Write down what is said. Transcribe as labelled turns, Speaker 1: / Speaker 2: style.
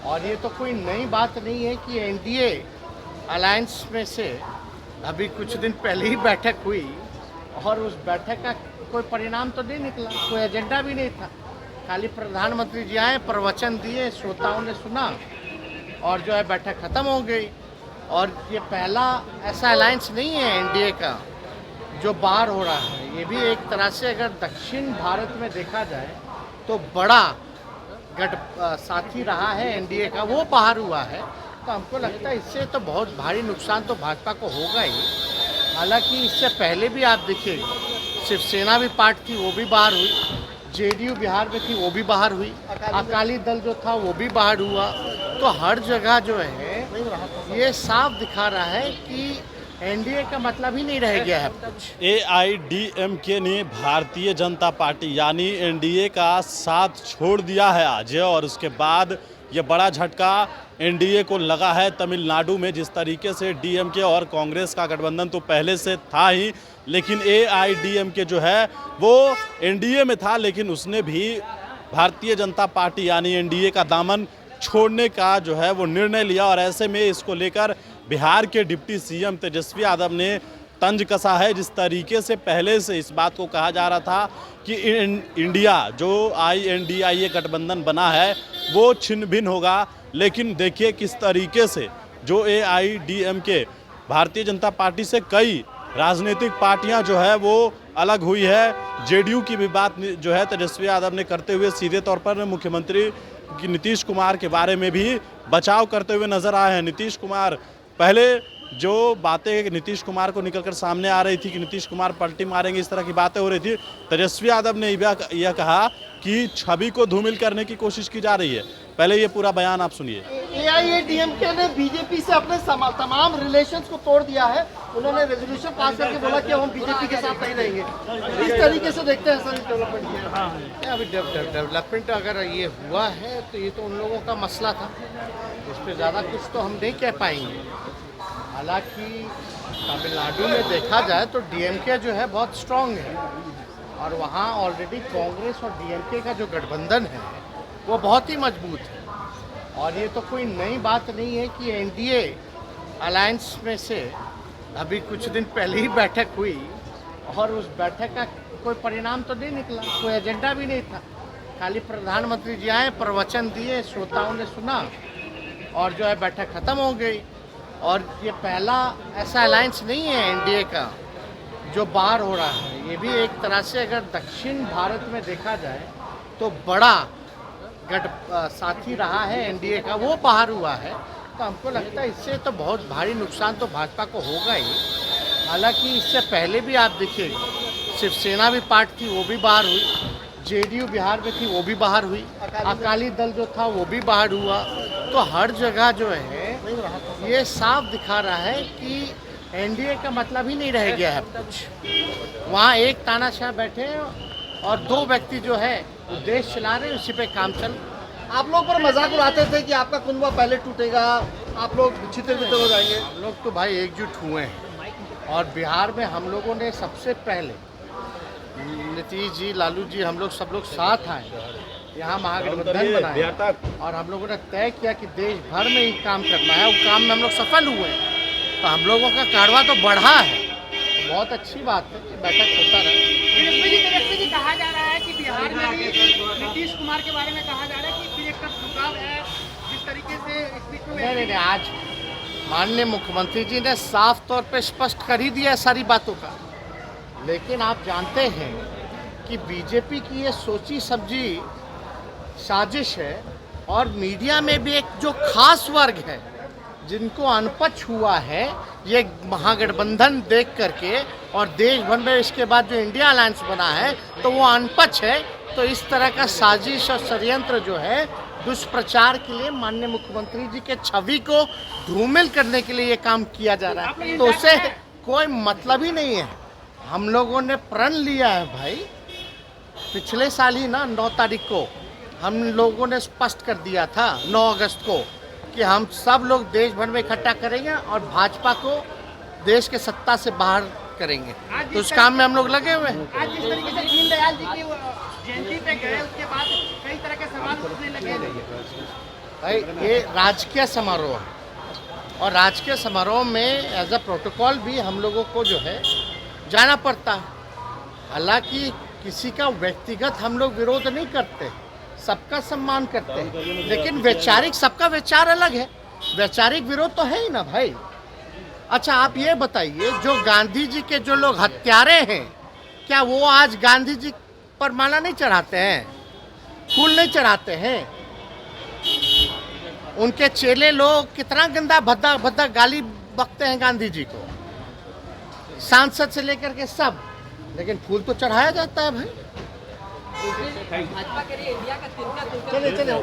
Speaker 1: और ये तो कोई नई बात नहीं है कि एनडीए अलायंस में से अभी कुछ दिन पहले ही बैठक हुई और उस बैठक का कोई परिणाम तो नहीं निकला, कोई एजेंडा भी नहीं था। खाली प्रधानमंत्री जी आए, प्रवचन दिए, श्रोताओं ने सुना और जो है बैठक ख़त्म हो गई। और ये पहला ऐसा अलायंस नहीं है एनडीए का जो बाहर हो रहा है। ये भी एक तरह से अगर दक्षिण भारत में देखा जाए तो बड़ा साथी रहा है एनडीए का, वो बाहर हुआ है। तो हमको लगता है इससे तो बहुत भारी नुकसान तो भाजपा को होगा ही। हालांकि इससे पहले भी आप देखिए, शिवसेना भी पार्ट थी, वो भी बाहर हुई, जेडीयू बिहार में थी, वो भी बाहर हुई, अकाली दल जो था वो भी बाहर हुआ। तो हर जगह जो है ये साफ दिखा रहा है कि एनडीए का मतलब ही नहीं रह गया है कुछ।
Speaker 2: एआईडीएमके ने भारतीय जनता पार्टी यानी एनडीए का साथ छोड़ दिया है आज, और उसके बाद ये बड़ा झटका एनडीए को लगा है तमिलनाडु में। जिस तरीके से डीएमके और कांग्रेस का गठबंधन तो पहले से था ही, लेकिन एआईडीएमके जो है वो एनडीए में था, लेकिन उसने भी भारतीय जनता पार्टी यानी एनडीए का दामन छोड़ने का जो है वो निर्णय लिया। और ऐसे में इसको लेकर बिहार के डिप्टी सीएम तेजस्वी यादव ने तंज कसा है। जिस तरीके से पहले से इस बात को कहा जा रहा था कि इंडिया जो INDIA गठबंधन बना है वो छिन्न भिन्न होगा, लेकिन देखिए किस तरीके से जो AIDMK भारतीय जनता पार्टी से कई राजनीतिक पार्टियां जो है वो अलग हुई है। जेडीयू की भी बात जो है तेजस्वी यादव ने करते हुए सीधे तौर पर मुख्यमंत्री कि नीतीश कुमार के बारे में भी बचाव करते हुए नजर आए हैं। नीतीश कुमार पहले जो बातें नीतीश कुमार को निकलकर सामने आ रही थी कि नीतीश कुमार पलटी मारेंगे, इस तरह की बातें हो रही थी, तेजस्वी यादव ने यह कहा कि छवि को धूमिल करने की कोशिश की जा रही है। पहले ये पूरा बयान आप सुनिए।
Speaker 3: एआईएडीएमके ने बीजेपी से अपने तमाम रिलेशंस को तोड़ दिया है। उन्होंने रेजोल्यूशन पास करके बोला कि हम बीजेपी के साथ नहीं रहेंगे। इस तरीके से देखते हैं सर डेवलपमेंट।
Speaker 1: अभी डेवलपमेंट अगर ये हुआ है तो ये तो उन लोगों का मसला था, इस पर ज़्यादा कुछ तो हम नहीं कह पाएंगे। हालांकि तमिलनाडु में देखा जाए तो डीएमके जो है बहुत स्ट्रांग है और वहाँ ऑलरेडी कांग्रेस और डीएमके का जो गठबंधन है वो बहुत ही मजबूत है। और ये तो कोई नई बात नहीं है कि एनडीए अलायंस में से अभी कुछ दिन पहले ही बैठक हुई और उस बैठक का कोई परिणाम तो नहीं निकला, कोई एजेंडा भी नहीं था। खाली प्रधानमंत्री जी आए, प्रवचन दिए, श्रोताओं ने सुना और जो है बैठक ख़त्म हो गई। और ये पहला ऐसा अलायंस नहीं है एनडीए का जो बाहर हो रहा है। ये भी एक तरह से अगर दक्षिण भारत में देखा जाए तो बड़ा साथी रहा है एनडीए का, वो बाहर हुआ है। तो हमको लगता है इससे तो बहुत भारी नुकसान तो भाजपा को होगा ही। हालांकि इससे पहले भी आप देखिए, शिवसेना भी पार्ट थी, वो भी बाहर हुई, जेडीयू बिहार में थी, वो भी बाहर हुई, अकाली दल जो था वो भी बाहर हुआ। तो हर जगह जो है ये साफ दिखा रहा है कि एनडीए का मतलब ही नहीं रह गया है कुछ। वहाँ एक तानाशाह बैठे हैं और दो व्यक्ति जो है वो देश चला रहे हैं, उसी पे काम चल।
Speaker 3: आप लोग पर मजाक उड़ाते थे कि आपका कुनबा पहले टूटेगा, आप लोग छितर-बितर हो जाएंगे।
Speaker 1: हम लोग तो भाई एकजुट हुए हैं और बिहार में हम लोगों ने सबसे पहले नीतीश जी, लालू जी, हम लोग सब लोग साथ आए, यहाँ महागठबंधन बनाया और हम लोगों ने तय किया कि देश भर में ही काम करना है। वो काम में हम लोग सफल हुए हैं। तो हम लोगों का कारवा तो बढ़ा है, तो बहुत अच्छी बात है कि बैठक होता रहे।
Speaker 4: तेजस्वी जी कहा जा रहा है कि बिहार में भी नीतीश कुमार के बारे में कहा जा रहा है कि एक तरफ झुकाव है, जिस तरीके से स्पीच में
Speaker 1: नहीं, आज माननीय मुख्यमंत्री जी ने साफ तौर पे स्पष्ट कर ही दिया सारी बातों का। लेकिन आप जानते हैं कि बीजेपी की ये सोची समझी साजिश है और मीडिया में भी एक जो खास वर्ग है जिनको अनपच हुआ है ये महागठबंधन देख करके और देश भर में इसके बाद जो इंडिया अलायंस बना है तो वो अनपच है। तो इस तरह का साजिश और षड्यंत्र जो है दुष्प्रचार के लिए माननीय मुख्यमंत्री जी के छवि को धूमिल करने के लिए ये काम किया जा रहा है। तो उससे कोई मतलब ही नहीं है। हम लोगों ने प्रण लिया है भाई, पिछले साल ही ना 9 तारीख को हम लोगों ने स्पष्ट कर दिया था 9 अगस्त को कि हम सब लोग देश भर में इकट्ठा करेंगे और भाजपा को देश के सत्ता से बाहर करेंगे। तो उस काम में हम लोग लगे हुए हैं।
Speaker 4: आज जिस तरीके से दीनदयाल जी की जयंती पे गए उसके बाद कई तरह के सवाल उठने लगे।
Speaker 1: भाई ये राजकीय समारोह है और राजकीय समारोह में एज अ प्रोटोकॉल भी हम लोगों को जो है जाना पड़ता है। हालांकि किसी का व्यक्तिगत हम लोग विरोध नहीं करते, सबका सम्मान करते हैं, लेकिन वैचारिक सबका विचार अलग है, वैचारिक विरोध तो है ही ना भाई। अच्छा आप ये बताइए, जो गांधी जी के जो लोग हत्यारे हैं, क्या वो आज गांधी जी पर माला नहीं चढ़ाते हैं, फूल नहीं चढ़ाते हैं? उनके चेले लोग कितना गंदा भद्दा भद्दा गाली बकते हैं गांधी जी को, सांसद से लेकर के सब, लेकिन फूल तो चढ़ाया जाता है भाई।
Speaker 5: भाजपा के लिए इंडिया का तिनका
Speaker 3: चलिए चलिए